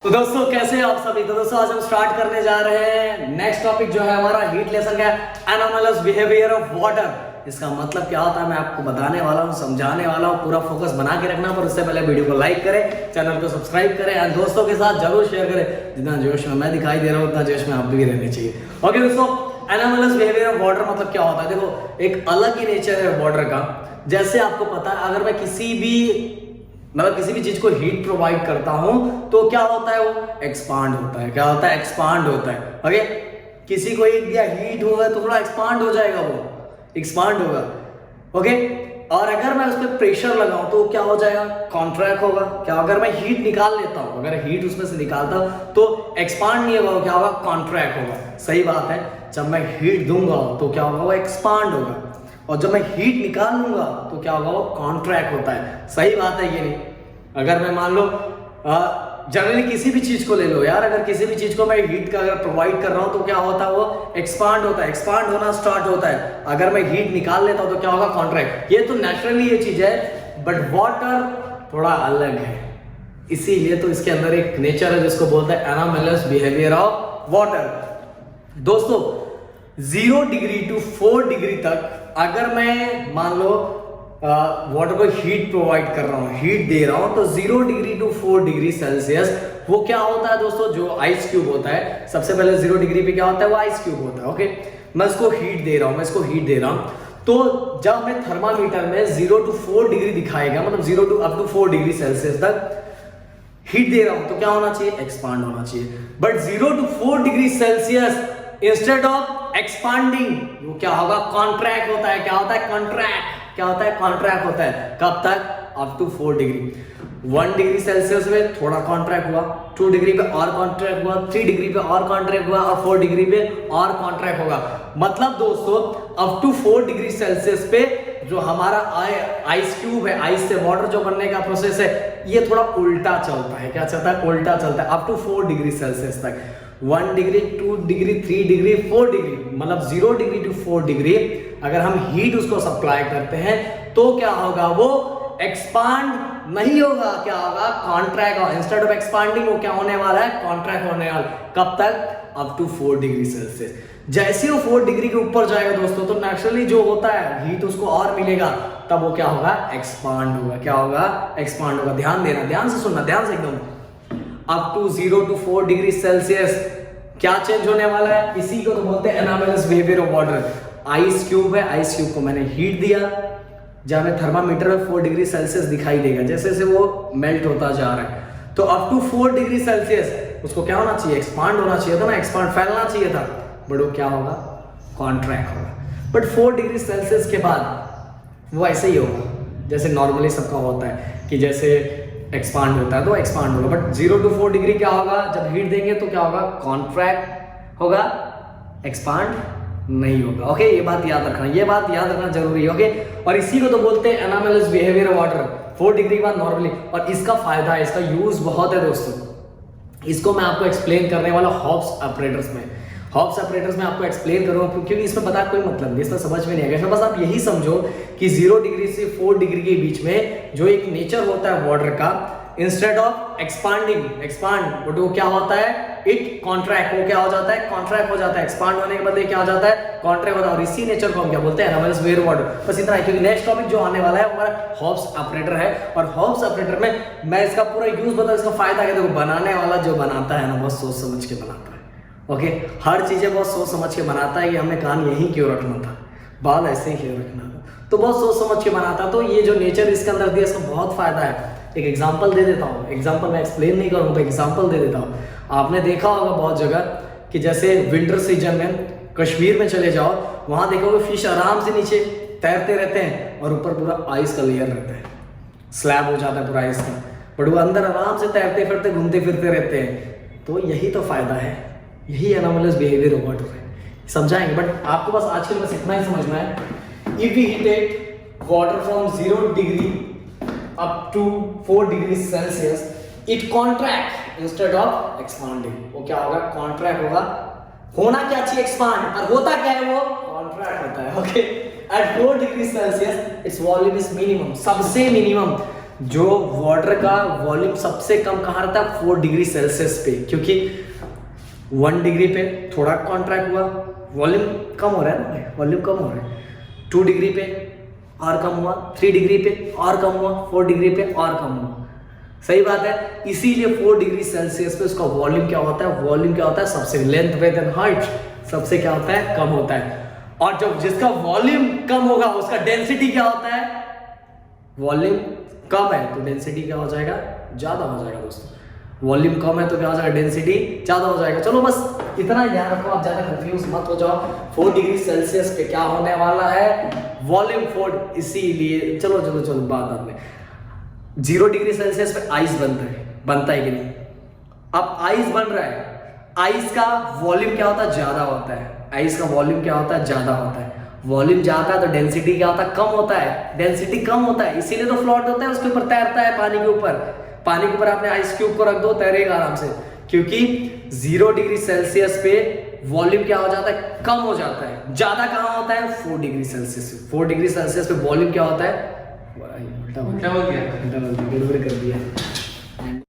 तो दोस्तों कैसे हैं आप सभी। तो दोस्तों आज हम स्टार्ट करने जा रहे हैं नेक्स्ट टॉपिक जो है हमारा हीट लेसन का एनोमलस बिहेवियर ऑफ वाटर। इसका मतलब क्या होता है मैं आपको बताने वाला हूँ, समझाने वाला हूँ। पूरा फोकस बना के रखना, पर उससे पहले वीडियो को लाइक करें, चैनल को सब्सक्राइब करें और दोस्तों के साथ जरूर शेयर करें। जितना जोश में मैं दिखाई दे रहा हूँ उतना जोश में आप भी रहने चाहिए। ओके दोस्तों, एनोमलस बिहेवियर ऑफ वाटर मतलब क्या होता है। देखो एक अलग ही नेचर है वाटर का। जैसे आपको पता है अगर मैं किसी भी चीज को हीट प्रोवाइड करता हूं तो क्या होता है, वो एक्सपांड होता है। क्या होता है? एक्सपांड होता है। ओके, किसी को एक दिया हीट होगा तो थोड़ा एक्सपांड हो जाएगा, वो एक्सपांड होगा। ओके, और अगर मैं उस पर प्रेशर लगाऊं तो क्या हो जाएगा? कॉन्ट्रैक्ट होगा। क्या अगर मैं हीट निकाल लेता हूं, अगर हीट उसमें से निकालता हूं तो एक्सपांड नहीं होगा, क्या होगा? कॉन्ट्रैक्ट होगा। सही बात है। जब मैं हीट दूंगा तो क्या होगा? वो एक्सपांड होगा। और जब मैं हीट निकाल लूंगा तो क्या होगा? वो कॉन्ट्रैक्ट होता है। सही बात है ये नहीं? अगर मैं मान लो जनरली किसी भी चीज को ले लो यार, अगर किसी भी चीज को मैं हीट का अगर प्रोवाइड कर रहा हूं तो क्या होता है? वो एक्सपांड होता है, एक्सपांड होना स्टार्ट होता है। अगर मैं हीट निकाल लेता हूं तो क्या होगा? कॉन्ट्रैक्ट। ये तो नेचुरली ये चीज है, बट वाटर थोड़ा अलग है। इसीलिए तो इसके अंदर एक नेचर है जिसको बोलते हैं एनोमलस बिहेवियर ऑफ वाटर। दोस्तों 0 डिग्री टू 4 डिग्री तक अगर मैं मान लो वाटर को हीट प्रोवाइड कर रहा हूँ, हीट दे रहा हूँ, तो 0 डिग्री टू 4 डिग्री सेल्सियस वो क्या होता है दोस्तों? जो आइस क्यूब होता है, सबसे पहले 0 डिग्री पे क्या होता है? वो आइस क्यूब होता है। ओके, मैं इसको हीट दे रहा हूँ, तो जब मैं थर्मामीटर में 0 टू 4 डिग्री दिखाएगा, मतलब 0 to up to 4 degree Celsius तक हीट दे रहा हूं तो क्या होना चाहिए? एक्सपांड होना चाहिए। But 0 to 4 degree Celsius instead of expanding वो क्या होगा? कॉन्ट्रैक्ट होता है। क्या होता है? कॉन्ट्रैक्ट। क्या होता है? कॉन्ट्रैक्ट होता है। कब तक? Up to 4 degree. 1 degree Celsius में थोड़ा कॉन्ट्रैक्ट हुआ, 2 डिग्री पे और कॉन्ट्रैक्ट हुआ, 3 डिग्री पे और कॉन्ट्रैक्ट हुआ और 4 डिग्री पे और कॉन्ट्रैक्ट होगा। मतलब दोस्तों अप टू 4 डिग्री सेल्सियस पे जो हमारा आइस क्यूब है, आइस से वाटर जो बनने का प्रोसेस है, ये थोड़ा उल्टा चलता है। क्या चलता है? उल्टा चलता है अप टू 4 डिग्री सेल्सियस तक। 1 डिग्री, 2 डिग्री, 3 डिग्री, 4 डिग्री, मतलब 0 डिग्री टू 4 डिग्री अगर हम हीट उसको सप्लाई करते हैं तो क्या होगा? वो एक्सपांड नहीं होगा। क्या होगा? कॉन्ट्रैक्ट होगा। इंस्टेड ऑफ एक्सपांडिंग वो क्या होने वाला है? कॉन्ट्रैक्ट होने वाला। कब तक? Up to 4 degree Celsius. जैसे वो 4 डिग्री के ऊपर जाएगा दोस्तों तो नेचुरली जो होता है हीट उसको और मिलेगा, तब वो क्या होगा? एक्सपांड होगा। क्या होगा? एक्सपांड होगा। ध्यान देना, ध्यान से सुनना, ध्यान से एकदम। Up to 0 to 4 degree Celsius क्या चेंज होने वाला है? इसी को तो बोलते हैं anomalous behaviour of water. Ice cube है, आइस क्यूब को मैंने हीट दिया, जहां में थर्मामीटर में 4 डिग्री सेल्सियस दिखाई देगा, जैसे जैसे वो मेल्ट होता जा रहा है तो अप टू 4 डिग्री सेल्सियस उसको क्या होना चाहिए? एक्सपांड होना चाहिए था ना, एक्सपांड फैलना चाहिए था, बट वो क्या होगा? कॉन्ट्रैक्ट होगा। बट 4 डिग्री सेल्सियस के बाद वो ऐसे ही होगा जैसे नॉर्मली सबका होता है कि जैसे एक्सपांड होता है तो एक्सपांड होगा। बट 0 टू 4 डिग्री क्या होगा? जब हीट देंगे तो क्या होगा? कॉन्ट्रैक्ट होगा, एक्सपांड नहीं होगा। ओके, ये बात याद रखना, ये बात याद रखना जरूरी है। ओके, और इसी को तो बोलते हैं anomalous behaviour of water. 4 degree के बाद नॉर्मली, और इसका फायदा है, इसका यूज बहुत है दोस्तों। इसको मैं आपको एक्सप्लेन करने वाला हॉब्स ऑपरेटर्स में। हॉब्स ऑपरेटर्स में आपको एक्सप्लेन करूंगा क्योंकि इसमें पता कोई मतलब नहीं, इसमें समझ में नहीं आएगा। इसमें बस आप यही समझो कि 0 डिग्री से 4 डिग्री के बीच में जो एक नेचर होता है वाटर का, इंस्टेड ऑफ एक्सपांड वो क्या होता है? It contract. वो क्या हो जाता है? कॉन्ट्रैक्ट हो जाता है। एक्सपांड होने के बदले क्या हो जाता है? कॉन्ट्रैक्ट होता है। और इसी नेचर को हम क्या बोलते हैं? Anomalous behaviour of water. बस इतना है, क्योंकि नेक्स्ट टॉपिक जो आने वाला है हमारा हॉब्स ऑपरेटर है, और हॉब्स ऑपरेटर में मैं इसका पूरा यूज बताऊं, इसका फायदा क्या। देखो बनाने वाला जो बनाता है ना, बहुत सोच समझ के बनाता है। ओके, हर चीजें बहुत सोच समझ के बनाता है। ये हमने कान यही क्यों रखना था, बाल ऐसे ही क्यों रखना था, तो बहुत सोच समझ के बनाता। तो ये जो नेचर इसके अंदर दिया, इसका बहुत फायदा है। एक एग्जांपल दे देता हूँ, एग्जांपल मैं एक्सप्लेन नहीं करूँ तो एग्जांपल दे देता हूँ। आपने देखा होगा बहुत जगह कि जैसे विंटर सीजन में कश्मीर में चले जाओ, वहां देखोगे फिश आराम से नीचे तैरते रहते हैं और ऊपर पूरा आइस का लेयर रहता है, स्लैब हो जाता है पूरा आइस का, बट वो अंदर आराम से तैरते फिरते घूमते फिरते रहते हैं। तो यही तो फायदा है, यही एनोमलस बिहेवियर ऑफ वाटर है। समझाएंगे, बट आपको बस आज के लिए बस इतना ही समझना है। If we heat water from 0 degree up to 4 degree Celsius, it contract instead of expanding. वो क्या होगा? कॉन्ट्रैक्ट होगा। होना क्या चाहिए? एक्सपांड, और होता क्या है? वो कॉन्ट्रैक्ट होता है। Okay, at 4 degree Celsius it's volume is minimum, सबसे मिनिमम जो वाटर का वॉल्यूम सबसे कम कहाँ रहता है, 4 डिग्री सेल्सियस पे, क्योंकि 1 डिग्री पे थोड़ा कॉन्ट्रैक्ट हुआ, वॉल्यूम कम हो रहा है ना, वॉल्यूम कम हो रहा है। 2 डिग्री पे और कम हुआ, 3 डिग्री पे और कम हुआ, 4 डिग्री पे और कम हुआ। सही बात है, इसीलिए 4 डिग्री सेल्सियस पे उसका वॉल्यूम क्या होता है, वॉल्यूम क्या होता है, सबसे लेंथ विड्थ एंड हाइट सबसे क्या होता है, कम होता है। और जब जिसका वॉल्यूम कम होगा उसका डेंसिटी क्या होता है, वॉल्यूम कम है तो डेंसिटी क्या हो जाएगा, ज्यादा हो जाएगा दोस्तों। वॉल्यूम कम है तो क्या हो जाएगा, डेंसिटी ज्यादा हो जाएगा। चलो बस इतना ध्यान रखो, आप ज्यादा कंफ्यूज मत हो जाओ। 4 डिग्री सेल्सियस पे क्या होने वाला है, वॉल्यूम 4, इसीलिए चलो बात में 0 डिग्री सेल्सियस पे आइस बनता है कि नहीं। अब आइस बन रहा है, आइस का वॉल्यूम क्या होता है, ज्यादा होता है। आइस का वॉल्यूम क्या होता है, ज्यादा होता है। वॉल्यूम ज्यादा है तो डेंसिटी क्या होता है, कम होता है। डेंसिटी कम होता है इसीलिए तो फ्लोट होता है, उसके ऊपर तैरता है पानी के ऊपर। पानी के ऊपर आपने आइस क्यूब को रख दो, तैरेगा आराम से, क्योंकि 0 डिग्री सेल्सियस पे वॉल्यूम क्या हो जाता है, कम हो जाता है। ज्यादा कहां होता है, 4 डिग्री सेल्सियस। 4 डिग्री सेल्सियस पे वॉल्यूम क्या होता है, उल्टा बोल दिया, गड़बड़ कर दिया।